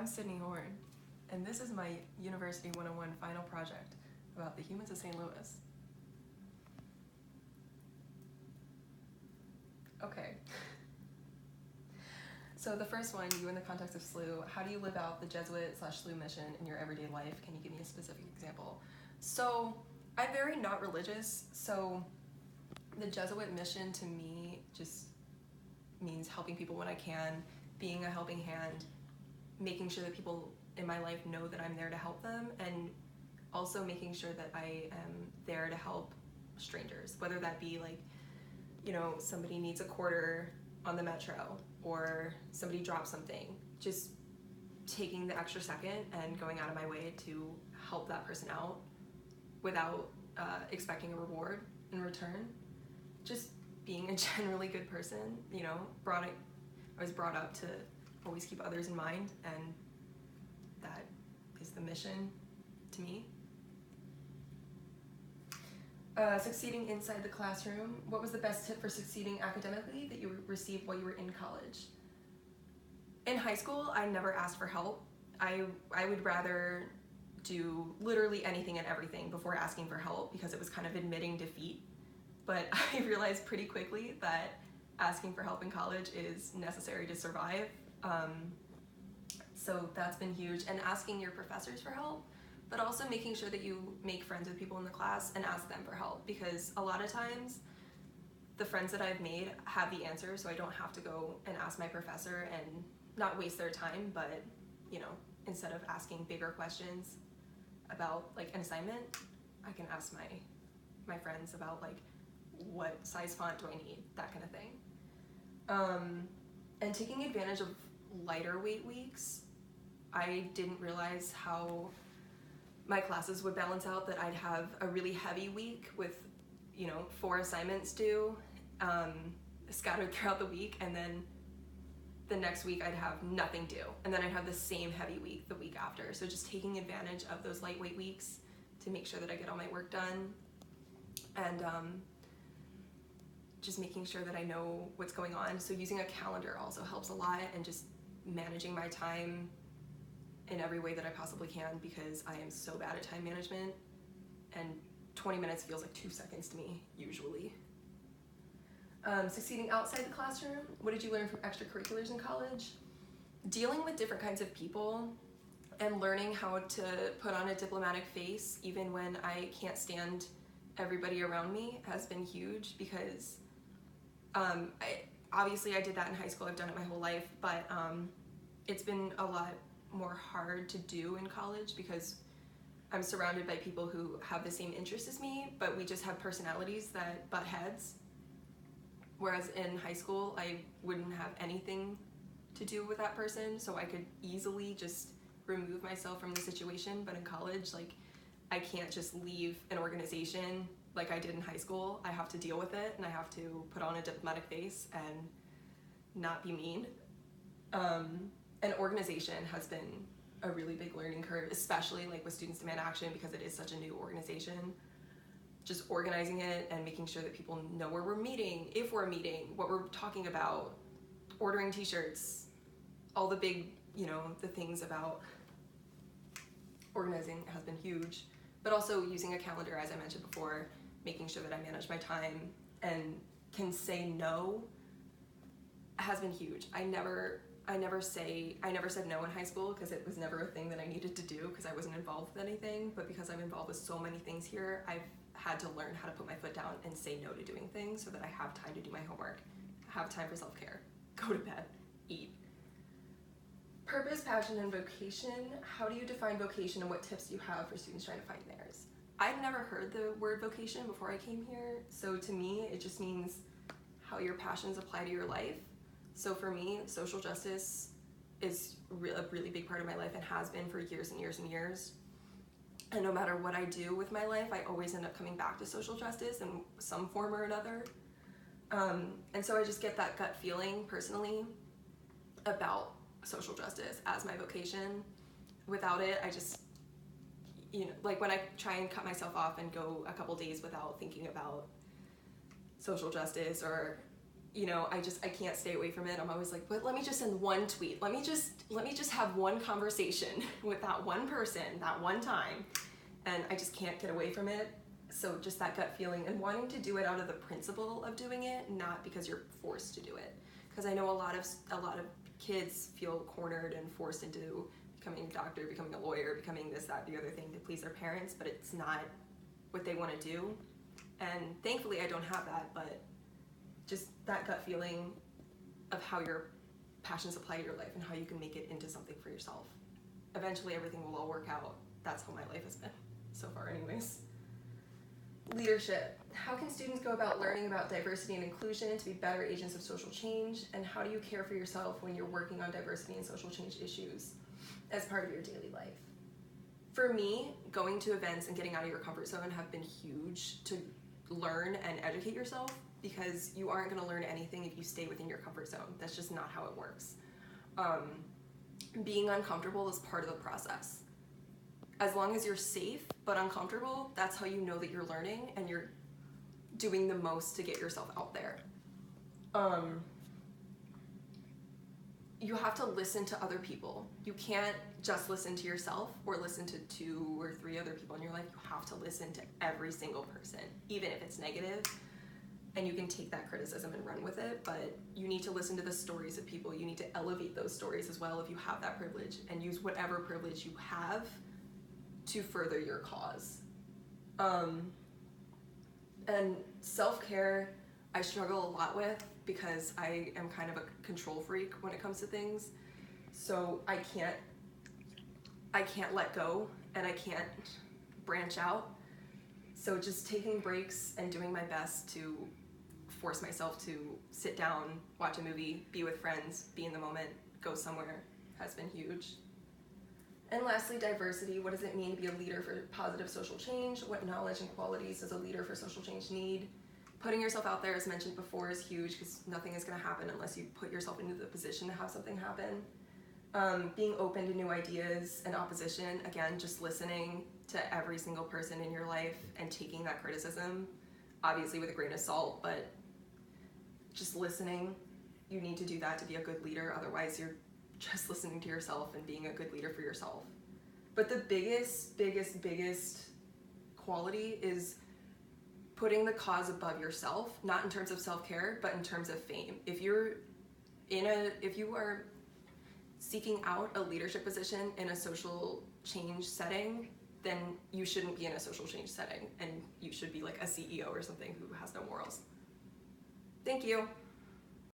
I'm Sydney Horn, and this is my University 101 final project about the humans of St. Louis. Okay. So the first one, you in the context of SLU, how do you live out the Jesuit/SLU mission in your everyday life? Can you give me a specific example? So I'm very not religious, so the Jesuit mission to me just means helping people when I can, being a helping hand, making sure that people in my life know that I'm there to help them, and also making sure that I am there to help strangers, whether that be like, you know, somebody needs a quarter on the metro or somebody drops something, just taking the extra second and going out of my way to help that person out without expecting a reward in return. Just being a generally good person, you know, I was brought up to always keep others in mind, and that is the mission to me. Succeeding inside the classroom. What was the best tip for succeeding academically that you received while you were in college? In high school, I never asked for help. I would rather do literally anything and everything before asking for help because it was kind of admitting defeat. But I realized pretty quickly that asking for help in college is necessary to survive. So that's been huge. And asking your professors for help, but also making sure that you make friends with people in the class and ask them for help, because a lot of times the friends that I've made have the answer, so I don't have to go and ask my professor and not waste their time, but, you know, instead of asking bigger questions about like an assignment, I can ask my friends about like, what size font do I need, that kind of thing. And taking advantage of lighter weight weeks. I didn't realize how my classes would balance out, that I'd have a really heavy week with, you know, 4 assignments due, scattered throughout the week, and then the next week I'd have nothing due, and then I'd have the same heavy week the week after. So just taking advantage of those lightweight weeks to make sure that I get all my work done, and just making sure that I know what's going on. So using a calendar also helps a lot, and just managing my time in every way that I possibly can, because I am so bad at time management, and 20 minutes feels like 2 seconds to me, usually. Succeeding outside the classroom. What did you learn from extracurriculars in college? Dealing with different kinds of people and learning how to put on a diplomatic face even when I can't stand everybody around me has been huge, because obviously I did that in high school, I've done it my whole life, but it's been a lot more hard to do in college because I'm surrounded by people who have the same interests as me, but we just have personalities that butt heads. Whereas in high school, I wouldn't have anything to do with that person, so I could easily just remove myself from the situation. But in college, like, I can't just leave an organization like I did in high school. I have to deal with it, and I have to put on a diplomatic face and not be mean. And organization has been a really big learning curve, especially like with Students Demand Action, because it is such a new organization. Just organizing it and making sure that people know where we're meeting, if we're meeting, what we're talking about, ordering t-shirts, all the big, you know, the things about organizing has been huge. But also using a calendar, as I mentioned before, making sure that I manage my time and can say no has been huge. I never said no in high school because it was never a thing that I needed to do because I wasn't involved with anything, but because I'm involved with so many things here, I've had to learn how to put my foot down and say no to doing things so that I have time to do my homework, have time for self-care, go to bed, eat. Purpose, passion, and vocation. How do you define vocation, and what tips do you have for students trying to find theirs? I'd never heard the word vocation before I came here, so to me it just means how your passions apply to your life. So for me, social justice is a really big part of my life and has been for years and years and years. And no matter what I do with my life, I always end up coming back to social justice in some form or another. And so I just get that gut feeling personally about social justice as my vocation. Without it, I just, you know, like when I try and cut myself off and go a couple days without thinking about social justice or you know, I can't stay away from it. I'm always like, but let me just send one tweet. Let me just have one conversation with that one person that one time. And I just can't get away from it. So just that gut feeling and wanting to do it out of the principle of doing it, not because you're forced to do it. Because I know a lot of kids feel cornered and forced into becoming a doctor, becoming a lawyer, becoming this, that, the other thing to please their parents, but it's not what they want to do. And thankfully I don't have that, but just that gut feeling of how your passions apply to your life and how you can make it into something for yourself. Eventually everything will all work out. That's how my life has been so far anyways. Leadership. How can students go about learning about diversity and inclusion to be better agents of social change? And how do you care for yourself when you're working on diversity and social change issues as part of your daily life? For me, going to events and getting out of your comfort zone have been huge to learn and educate yourself, because you aren't going to learn anything if you stay within your comfort zone. That's just not how it works. Being uncomfortable is part of the process. As long as you're safe but uncomfortable, that's how you know that you're learning and you're doing the most to get yourself out there. You have to listen to other people. You can't just listen to yourself or listen to 2 or 3 other people in your life. You have to listen to every single person, even if it's negative. And you can take that criticism and run with it, but you need to listen to the stories of people. You need to elevate those stories as well if you have that privilege, and use whatever privilege you have to further your cause. And self-care, I struggle a lot with because I am kind of a control freak when it comes to things. So I can't let go and I can't branch out. So just taking breaks and doing my best to force myself to sit down, watch a movie, be with friends, be in the moment, go somewhere has been huge. And lastly, diversity. What does it mean to be a leader for positive social change? What knowledge and qualities does a leader for social change need? Putting yourself out there, as mentioned before, is huge, because nothing is going to happen unless you put yourself into the position to have something happen. Being open to new ideas and opposition. Again, just listening to every single person in your life and taking that criticism, obviously with a grain of salt, but just listening. You need to do that to be a good leader. Otherwise, you're just listening to yourself and being a good leader for yourself. But the biggest quality is putting the cause above yourself, not in terms of self-care, but in terms of fame. If you are seeking out a leadership position in a social change setting, then you shouldn't be in a social change setting, and you should be like a CEO or something who has no morals. Thank you.